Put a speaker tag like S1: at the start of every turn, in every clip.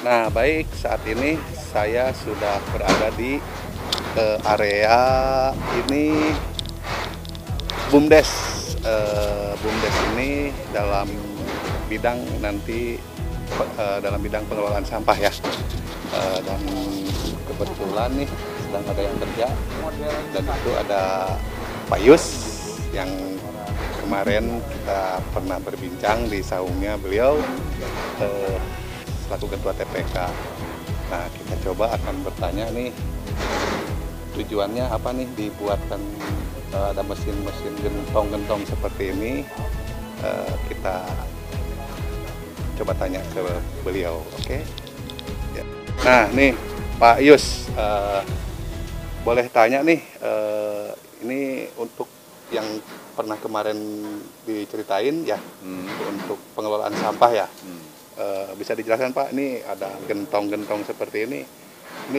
S1: Nah, baik, saat ini saya sudah berada di area ini BUMDes. BUMDes ini dalam bidang nanti dalam bidang pengelolaan sampah ya. Dan kebetulan nih sedang ada yang kerja dan itu ada Pak Yus yang kemarin kita pernah berbincang di saungnya beliau selaku ketua TPK. Nah, kita coba akan bertanya nih tujuannya apa nih dibuatkan ada mesin-mesin gentong-gentong seperti ini. Kita coba tanya ke beliau, oke? Ya. Nah, nih Pak Yus, boleh tanya nih, ini untuk yang pernah kemarin diceritain ya, untuk pengelolaan sampah ya. Bisa dijelaskan Pak, ini ada gentong-gentong seperti ini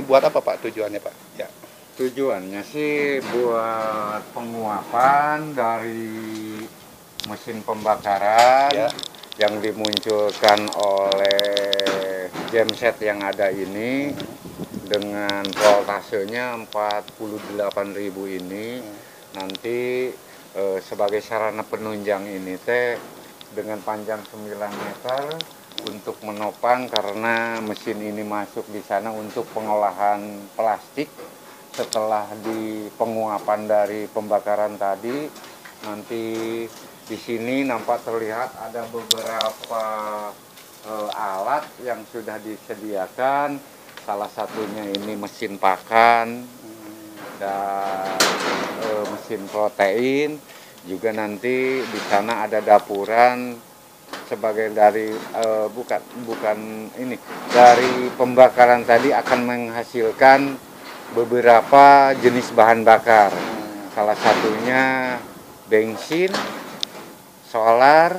S1: buat apa Pak tujuannya Pak? Ya.
S2: Tujuannya sih buat penguapan dari mesin pembakaran
S1: Ya.
S2: yang dimunculkan oleh genset yang ada ini dengan voltasenya 48.000 ini. Nanti sebagai sarana penunjang ini teh dengan panjang 9 meter untuk menopang karena mesin ini masuk di sana untuk pengolahan plastik. Setelah di penguapan dari pembakaran tadi, nanti di sini nampak terlihat ada beberapa alat yang sudah disediakan. Salah satunya ini mesin pakan dan mesin protein. Juga nanti di sana ada dapuran sebagai dari dari pembakaran tadi akan menghasilkan beberapa jenis bahan bakar, salah satunya bensin, solar,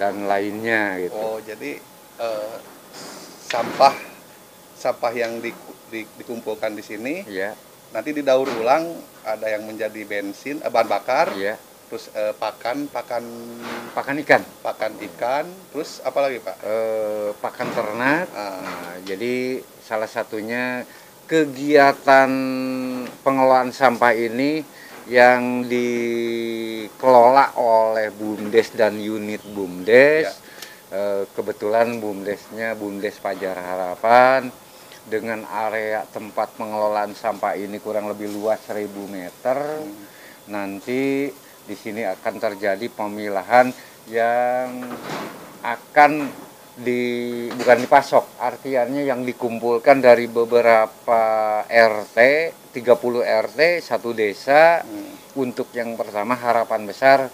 S2: dan lainnya gitu.
S1: Oh, jadi sampah yang dikumpulkan di sini,
S2: Ya,
S1: nanti didaur ulang, ada yang menjadi bensin, bahan bakar,
S2: ya,
S1: terus pakan
S2: pakan
S1: ikan, terus apa lagi Pak?
S2: pakan ternak.
S1: Ah.
S2: Nah, jadi salah satunya kegiatan pengelolaan sampah ini yang dikelola oleh BUMDes dan unit BUMDes.
S1: Ya.
S2: Kebetulan BUMDesnya BUMDes Fajar Harapan dengan area tempat pengelolaan sampah ini kurang lebih luas 1000 meter. Nanti di sini akan terjadi pemilahan yang akan bukan dipasok, artinya yang dikumpulkan dari beberapa RT, 30 RT, satu desa. Untuk yang pertama harapan besar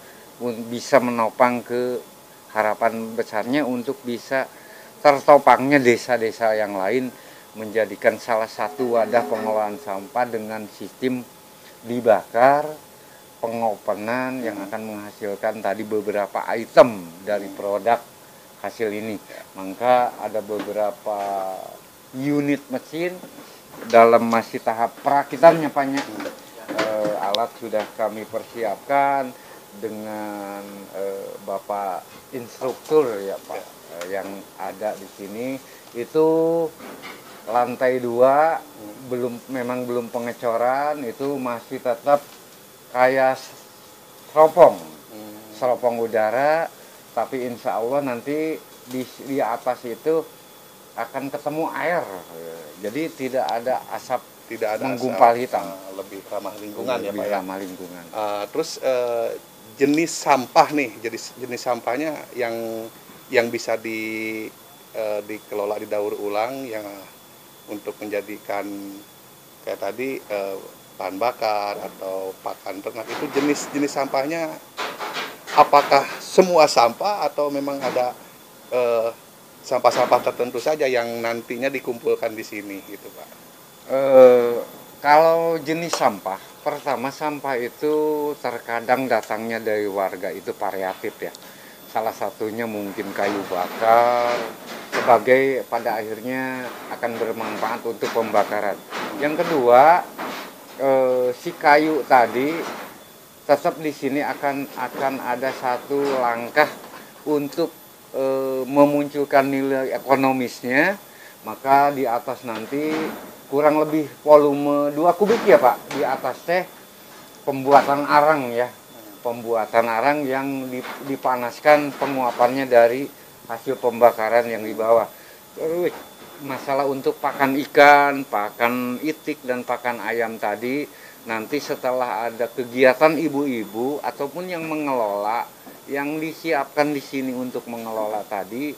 S2: bisa menopang ke harapan besarnya untuk bisa tertopangnya desa-desa yang lain, menjadikan salah satu wadah pengelolaan sampah dengan sistem dibakar, pengopenan yang akan menghasilkan tadi beberapa item dari produk hasil ini. Maka ada beberapa unit mesin dalam masih tahap perakitannya Pak. Alat sudah kami persiapkan dengan Bapak instruktur ya Pak, yang ada di sini. Itu lantai 2 memang belum pengecoran, itu masih tetap kayak seropong udara. Tapi insya Allah nanti di atas itu akan ketemu air, jadi tidak ada asap,
S1: Tidak ada
S2: menggumpal
S1: asap,
S2: hitam.
S1: lebih ramah lingkungan ya Pak ya.
S2: Ramah lingkungan.
S1: Terus jenis sampah nih, jadi jenis sampahnya yang bisa dikelola, didaur ulang, yang untuk menjadikan kayak tadi bahan bakar atau pakan ternak, itu jenis sampahnya apakah semua sampah atau memang ada sampah-sampah tertentu saja yang nantinya dikumpulkan di sini gitu Pak?
S2: Kalau jenis sampah, pertama sampah itu terkadang datangnya dari warga itu variatif ya. Salah satunya mungkin kayu bakar sebagai pada akhirnya akan bermanfaat untuk pembakaran. Yang kedua, si kayu tadi tetap di sini akan ada satu langkah untuk memunculkan nilai ekonomisnya Maka di atas nanti kurang lebih volume 2 kubik ya Pak, di atas teh pembuatan arang ya. Pembuatan arang yang dipanaskan penguapannya dari hasil pembakaran yang di bawah. Terus masalah untuk pakan ikan, pakan itik dan pakan ayam tadi, nanti setelah ada kegiatan ibu-ibu ataupun yang mengelola, yang disiapkan di sini untuk mengelola tadi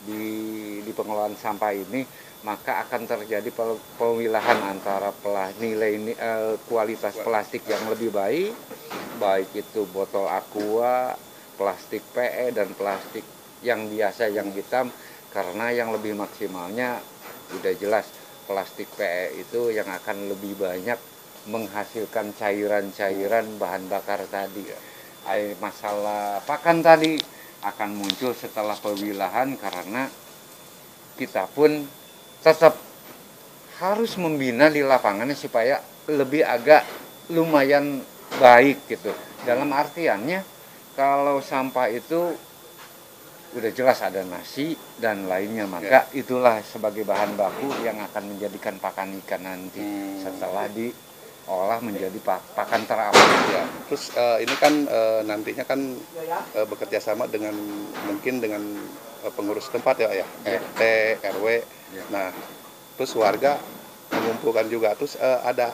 S2: di pengelolaan sampah ini, maka akan terjadi pemilahan antara kualitas plastik yang lebih baik, baik itu botol aqua, plastik PE dan plastik yang biasa yang hitam, karena yang lebih maksimalnya udah jelas plastik PE itu yang akan lebih banyak menghasilkan cairan-cairan bahan bakar tadi. Masalah pakan tadi akan muncul setelah pemilahan, karena kita pun tetap harus membina di lapangannya supaya lebih agak lumayan baik gitu. Dalam artiannya kalau sampah itu udah jelas ada nasi dan lainnya, maka itulah sebagai bahan baku yang akan menjadikan pakan ikan nanti setelah diolah menjadi pakan terapan.
S1: Ya. Terus ini kan nantinya kan bekerja sama dengan mungkin dengan pengurus tempat ya, RT, RW.
S2: Ya.
S1: Nah, terus warga mengumpulkan juga. Terus ada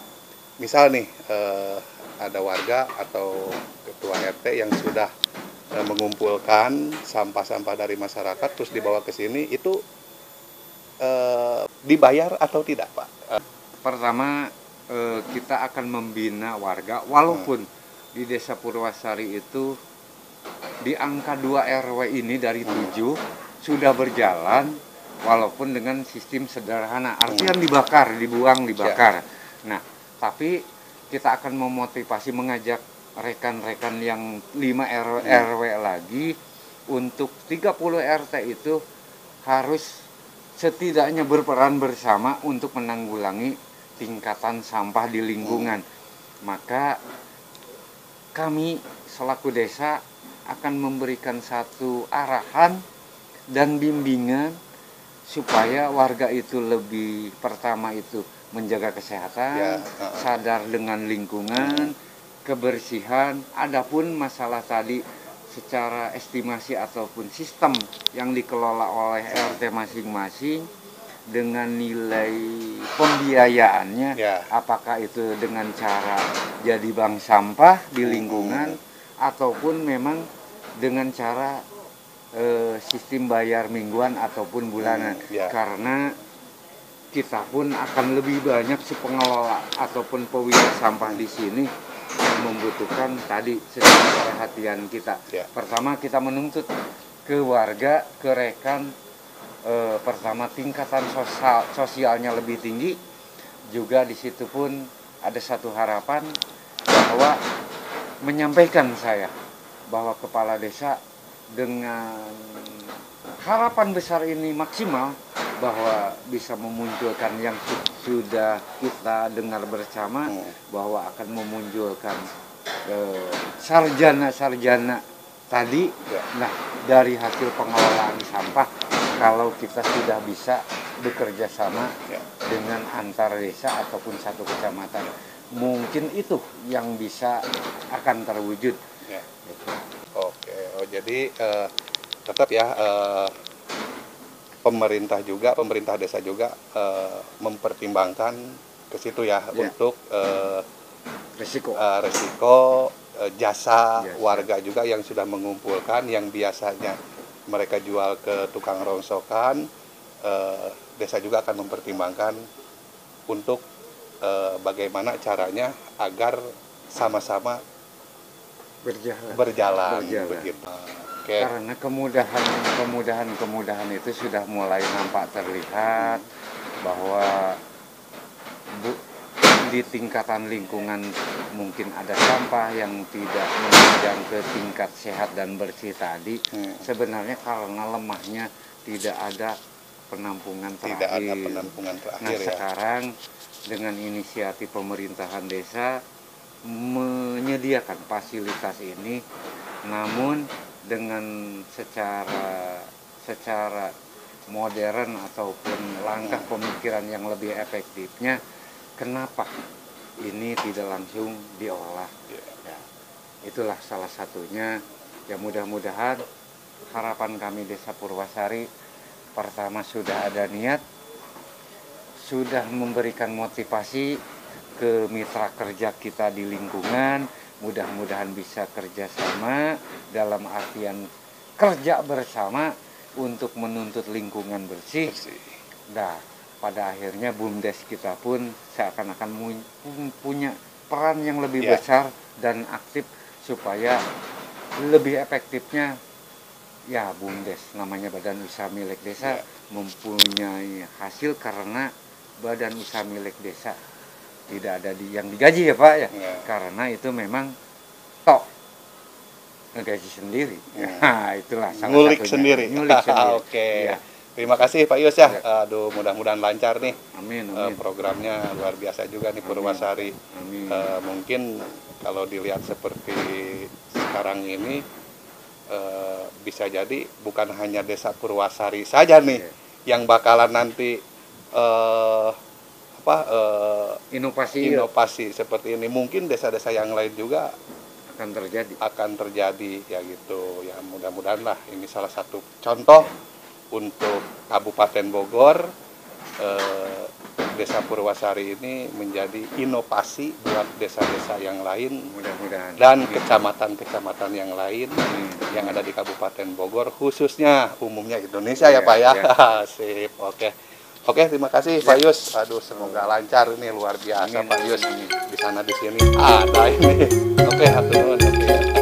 S1: misal nih ada warga atau ketua RT yang sudah mengumpulkan sampah-sampah dari masyarakat terus dibawa ke sini, itu dibayar atau tidak, Pak?
S2: Pertama kita akan membina warga, walaupun di Desa Purwasari itu di angka 2 RW ini dari 7 sudah berjalan, walaupun dengan sistem sederhana, artinya dibuang, dibakar. Nah, tapi kita akan memotivasi, mengajak rekan-rekan yang 5 RW lagi untuk 30 RT itu harus setidaknya berperan bersama untuk menanggulangi tingkatan sampah di lingkungan. Maka kami selaku desa akan memberikan satu arahan dan bimbingan supaya warga itu lebih, pertama itu menjaga kesehatan, sadar dengan lingkungan, kebersihan. Adapun masalah tadi secara estimasi ataupun sistem yang dikelola oleh RT masing-masing dengan nilai pembiayaannya, apakah itu dengan cara jadi bank sampah di lingkungan ataupun memang dengan cara sistem bayar mingguan ataupun bulanan. Karena kita pun akan lebih banyak si pengelola ataupun pewilayah sampah di sini membutuhkan tadi secara perhatian kita. Pertama kita menuntut ke warga, ke rekan, pertama tingkatan sosialnya lebih tinggi. Juga di situ pun ada satu harapan bahwa menyampaikan saya bahwa kepala desa dengan harapan besar ini maksimal bahwa bisa memunculkan yang sudah kita dengar bersama, bahwa akan memunculkan sarjana-sarjana tadi. Nah, dari hasil pengelolaan sampah, kalau kita sudah bisa bekerja sama dengan antar desa ataupun satu kecamatan, mungkin itu yang bisa akan terwujud.
S1: Oke, jadi tetap ya pemerintah desa juga mempertimbangkan ke situ ya, untuk resiko jasa warga juga yang sudah mengumpulkan, yang biasanya mereka jual ke tukang rongsokan. Desa juga akan mempertimbangkan untuk bagaimana caranya agar sama-sama berjalan. Begitu.
S2: Karena kemudahan itu sudah mulai nampak terlihat, bahwa di tingkatan lingkungan mungkin ada sampah yang tidak menunjang ke tingkat sehat dan bersih tadi. Sebenarnya karena lemahnya tidak ada penampungan terakhir. Nah, sekarang dengan inisiatif pemerintahan desa menyediakan fasilitas ini, namun dengan secara modern ataupun langkah pemikiran yang lebih efektifnya, kenapa ini tidak langsung diolah? Ya, itulah salah satunya. Ya mudah-mudahan harapan kami Desa Purwasari, pertama sudah ada niat, sudah memberikan motivasi ke mitra kerja kita di lingkungan, mudah-mudahan bisa kerjasama dalam artian kerja bersama untuk menuntut lingkungan bersih. Nah, pada akhirnya BUMDes kita pun seakan-akan punya peran yang lebih besar dan aktif supaya lebih efektifnya ya BUMDes, namanya Badan Usaha Milik Desa, mempunyai hasil karena Badan Usaha Milik Desa tidak ada yang digaji ya Pak ya, karena itu memang tok ngegaji sendiri. Nah, itulah salah
S1: ngulik
S2: satunya.
S1: Sendiri.
S2: Ngulik sendiri.
S1: Oke.
S2: Ya.
S1: Terima kasih Pak Yus ya. Aduh, mudah-mudahan lancar nih.
S2: Amin.
S1: Programnya luar biasa juga nih Purwasari.
S2: Amin.
S1: Mungkin kalau dilihat seperti sekarang ini bisa jadi bukan hanya Desa Purwasari saja nih yang bakalan nanti inovasi seperti ini. Mungkin desa-desa yang lain juga akan terjadi ya gitu. Ya mudah-mudahan lah ini salah satu contoh untuk Kabupaten Bogor, Desa Purwasari ini menjadi inovasi buat desa-desa yang lain,
S2: mudah-mudahan,
S1: dan kecamatan-kecamatan yang lain yang ada di Kabupaten Bogor, khususnya umumnya Indonesia ya Pak ya. Sip, oke, terima kasih Pak Yus. Aduh, semoga lancar ini, luar biasa Pak Yus. Di sana di sini ada ini. Oke, hatur nuhun.